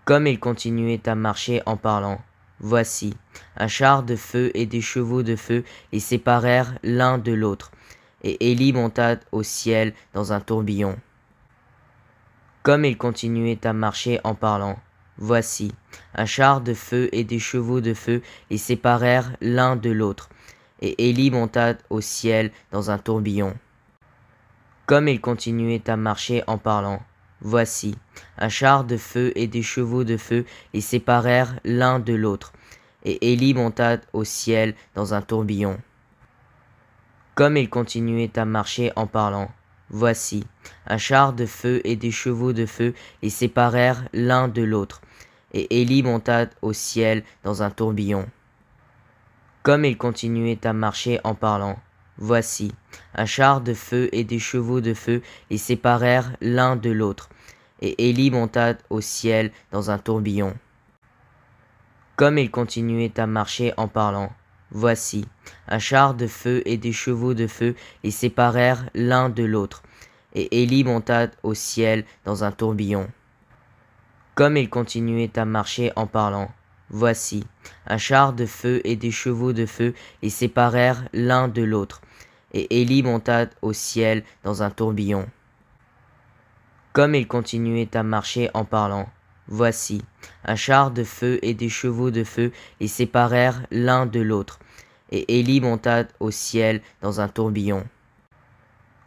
Comme il continuait à marcher en parlant, voici, un char de feu et des chevaux de feu les séparèrent l'un de l'autre, et Élie monta au ciel dans un tourbillon. Comme il continuait à marcher en parlant, voici, un char de feu et des chevaux de feu les séparèrent l'un de l'autre, et Élie monta au ciel dans un tourbillon. Comme il continuait à marcher en parlant, voici, un char de feu et des chevaux de feu les séparèrent l'un de l'autre, et Élie monta au ciel dans un tourbillon. Comme il continuait à marcher en parlant, voici, un char de feu et des chevaux de feu les séparèrent l'un de l'autre, et Élie monta au ciel dans un tourbillon. Comme il continuait à marcher en parlant, voici, un char de feu et des chevaux de feu les séparèrent l'un de l'autre, et Élie monta au ciel dans un tourbillon. Comme il continuait à marcher en parlant, voici, un char de feu et des chevaux de feu les séparèrent l'un de l'autre, et Élie monta au ciel dans un tourbillon. Comme il continuait à marcher en parlant, voici, un char de feu et des chevaux de feu les séparèrent l'un de l'autre, et Élie monta au ciel dans un tourbillon. Comme il continuait à marcher en parlant, voici, un char de feu et des chevaux de feu les séparèrent l'un de l'autre, et Élie monta au ciel dans un tourbillon.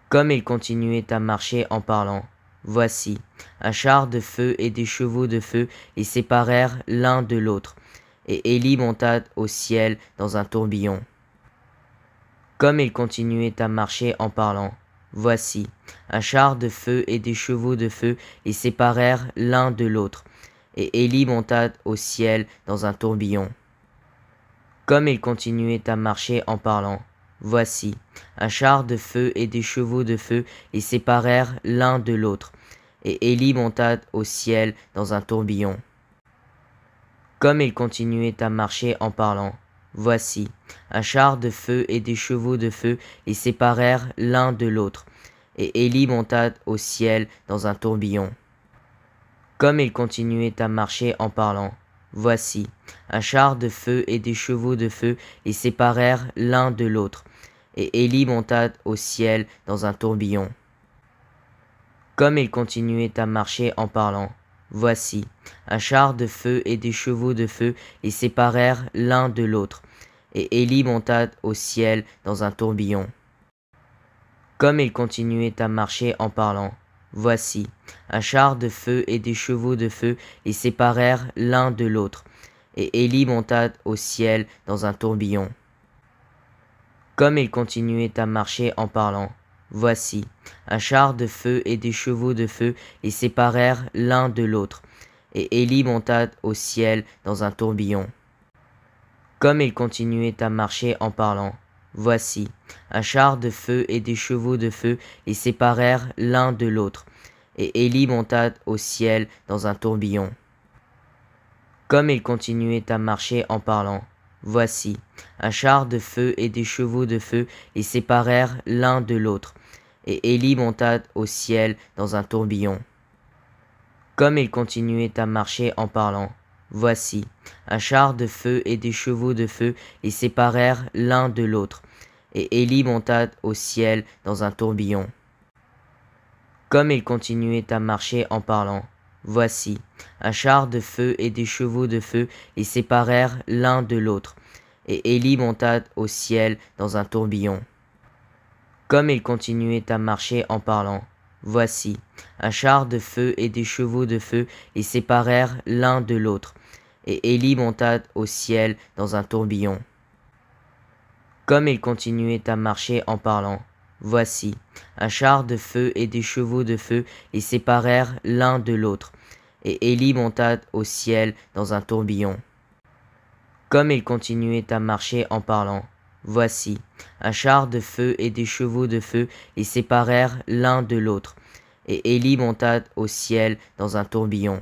Comme il continuait à marcher en parlant, voici, un char de feu et des chevaux de feu les séparèrent l'un de l'autre, et Élie monta au ciel dans un tourbillon. Comme il continuait à marcher en parlant, voici, un char de feu et des chevaux de feu les séparèrent l'un de l'autre, et Élie monta au ciel dans un tourbillon. Comme il continuait à marcher en parlant, voici, un char de feu et des chevaux de feu les séparèrent l'un de l'autre, et Élie monta au ciel dans un tourbillon. Comme il continuait à marcher en parlant, voici, un char de feu et des chevaux de feu les séparèrent l'un de l'autre, et Élie monta au ciel dans un tourbillon. Comme il continuait à marcher en parlant, voici, un char de feu et des chevaux de feu les séparèrent l'un de l'autre, et Élie monta au ciel dans un tourbillon. Comme il continuait à marcher en parlant, voici, un char de feu et des chevaux de feu les séparèrent l'un de l'autre, et Élie monta au ciel dans un tourbillon. Comme il continuait à marcher en parlant, voici, un char de feu et des chevaux de feu les séparèrent l'un de l'autre, et Élie monta au ciel dans un tourbillon. Comme il continuait à marcher en parlant, voici, un char de feu et des chevaux de feu les séparèrent l'un de l'autre, et Élie monta au ciel dans un tourbillon. Comme il continuait à marcher en parlant, voici, un char de feu et des chevaux de feu les séparèrent l'un de l'autre, et Élie monta au ciel dans un tourbillon. Comme il continuait à marcher en parlant, voici, un char de feu et des chevaux de feu les séparèrent l'un de l'autre, et Élie monta au ciel dans un tourbillon. Comme il continuait à marcher en parlant, voici, un char de feu et des chevaux de feu les séparèrent l'un de l'autre, et Élie monta au ciel dans un tourbillon. Comme il continuait à marcher en parlant, voici, un char de feu et des chevaux de feu les séparèrent l'un de l'autre, et Élie monta au ciel dans un tourbillon. Comme il continuait à marcher en parlant, voici, un char de feu et des chevaux de feu les séparèrent l'un de l'autre, et Élie monta au ciel dans un tourbillon. Comme il continuait à marcher en parlant, voici, un char de feu et des chevaux de feu les séparèrent l'un de l'autre, et Élie monta au ciel dans un tourbillon. Comme il continuait à marcher en parlant, voici, un char de feu et des chevaux de feu les séparèrent l'un de l'autre, et Élie monta au ciel dans un tourbillon.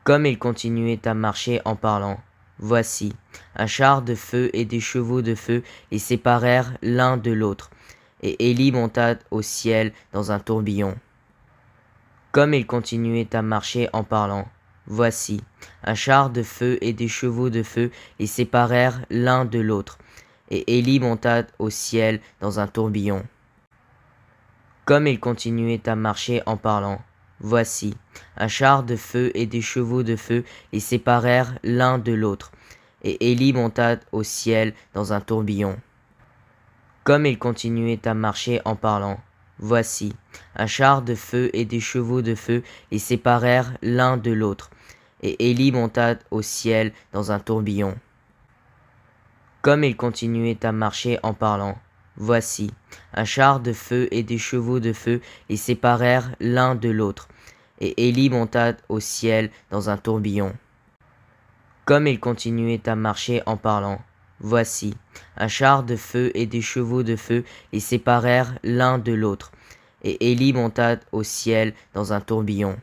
Comme il continuait à marcher en parlant, voici, un char de feu et des chevaux de feu les séparèrent l'un de l'autre, et Élie monta au ciel dans un tourbillon. Comme il continuait à marcher en parlant, Voici, un char de feu et des chevaux de feu les séparèrent l'un de l'autre. Et Élie monta au ciel dans un tourbillon. Comme il continuait à marcher en parlant, voici, un char de feu et des chevaux de feu les séparèrent l'un de l'autre. Et Élie monta au ciel dans un tourbillon. Comme il continuait à marcher en parlant, voici, un char de feu et des chevaux de feu les séparèrent l'un de l'autre. Et Élie monta au ciel dans un tourbillon. Comme il continuait à marcher en parlant, voici, un char de feu et des chevaux de feu les séparèrent l'un de l'autre. Et Élie monta au ciel dans un tourbillon. Comme il continuait à marcher en parlant, voici, un char de feu et des chevaux de feu les séparèrent l'un de l'autre. Et Élie monta au ciel dans un tourbillon.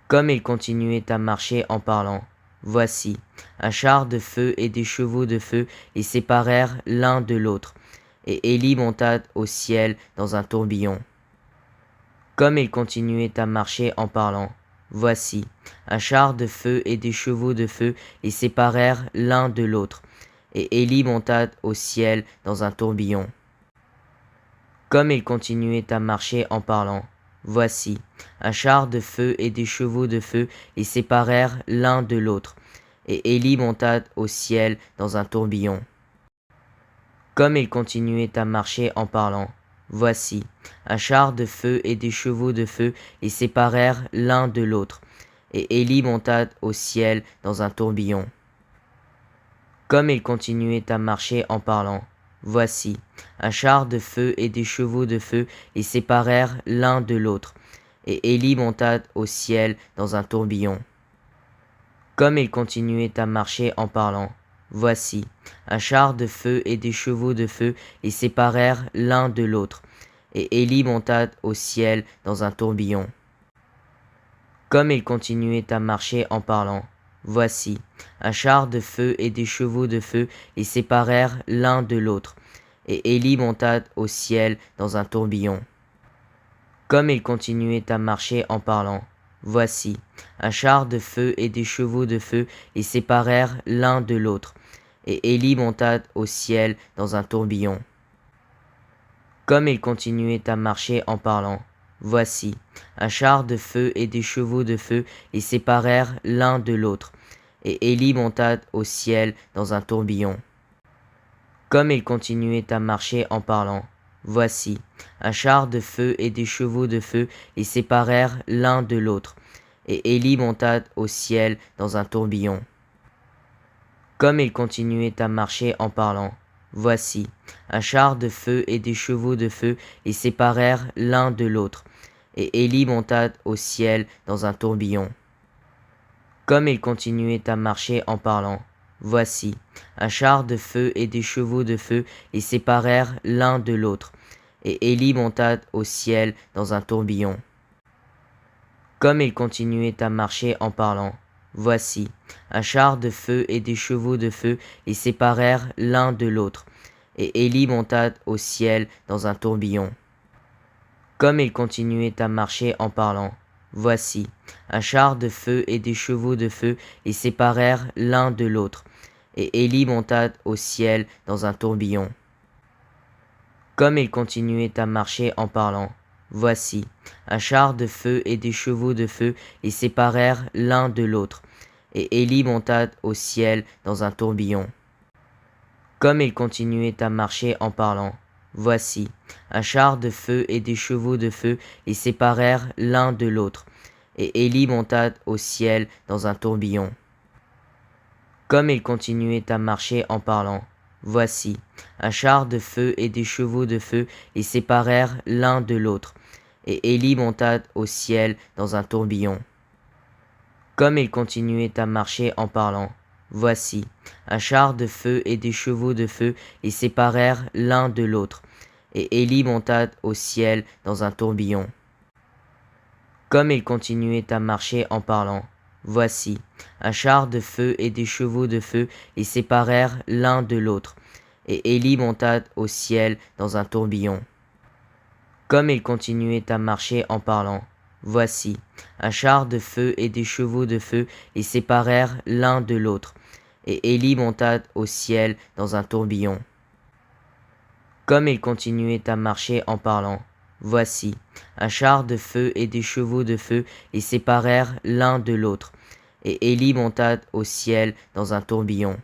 Comme il continuait à marcher en parlant, voici, un char de feu et des chevaux de feu les séparèrent l'un de l'autre. Et Élie monta au ciel dans un tourbillon. Comme il continuait à marcher en parlant, voici, un char de feu et des chevaux de feu les séparèrent l'un de l'autre. Et Élie monta au ciel dans un tourbillon. Comme il continuait à marcher en parlant, voici, un char de feu et des chevaux de feu les séparèrent l'un de l'autre. Et Élie monta au ciel dans un tourbillon. Comme il continuait à marcher en parlant, voici, un char de feu et des chevaux de feu les séparèrent l'un de l'autre. Et Élie monta au ciel dans un tourbillon. Comme il continuait à marcher en parlant, voici, un char de feu et des chevaux de feu les séparèrent l'un de l'autre. Et Élie monta au ciel dans un tourbillon. Comme il continuait à marcher en parlant, voici, un char de feu et des chevaux de feu les séparèrent l'un de l'autre. Et Élie monta au ciel dans un tourbillon. Comme il continuait à marcher en parlant, voici, un char de feu et des chevaux de feu les séparèrent l'un de l'autre. Et Élie monta au ciel dans un tourbillon. Comme il continuait à marcher en parlant, voici, un char de feu et des chevaux de feu les séparèrent l'un de l'autre. Et Élie monta au ciel dans un tourbillon. Comme il continuait à marcher en parlant, voici, un char de feu et des chevaux de feu les séparèrent l'un de l'autre. Et Élie monta au ciel dans un tourbillon. Comme il continuait à marcher en parlant, voici, un char de feu et des chevaux de feu les séparèrent l'un de l'autre. Et Élie monta au ciel dans un tourbillon. Comme il continuait à marcher en parlant, voici, un char de feu et des chevaux de feu les séparèrent l'un de l'autre. Et Élie monta au ciel dans un tourbillon. Comme il continuait à marcher en parlant, voici, un char de feu et des chevaux de feu les séparèrent l'un de l'autre. Et Élie monta au ciel dans un tourbillon. Comme il continuait à marcher en parlant, voici, un char de feu et des chevaux de feu les séparèrent l'un de l'autre. Et Élie monta au ciel dans un tourbillon. Comme il continuait à marcher en parlant, voici, un char de feu et des chevaux de feu les séparèrent l'un de l'autre. Et Élie monta au ciel dans un tourbillon. Comme il continuait à marcher en parlant, voici, un char de feu et des chevaux de feu les séparèrent l'un de l'autre. Et Élie monta au ciel dans un tourbillon. Comme il continuait à marcher en parlant, voici, un char de feu et des chevaux de feu les séparèrent l'un de l'autre. Et Élie monta au ciel dans un tourbillon. Comme il continuait à marcher en parlant, voici, un char de feu et des chevaux de feu les séparèrent l'un de l'autre. Et Élie monta au ciel dans un tourbillon. Comme il continuait à marcher en parlant, voici, un char de feu et des chevaux de feu les séparèrent l'un de l'autre. Et Élie monta au ciel dans un tourbillon. Comme il continuait à marcher en parlant, voici, un char de feu et des chevaux de feu les séparèrent l'un de l'autre. Et Élie monta au ciel dans un tourbillon. Comme il continuait à marcher en parlant, Voici, un char de feu et des chevaux de feu les séparèrent l'un de l'autre. Et Élie monta au ciel dans un tourbillon. Comme il continuait à marcher en parlant, voici, un char de feu et des chevaux de feu les séparèrent l'un de l'autre. Et Élie monta au ciel dans un tourbillon.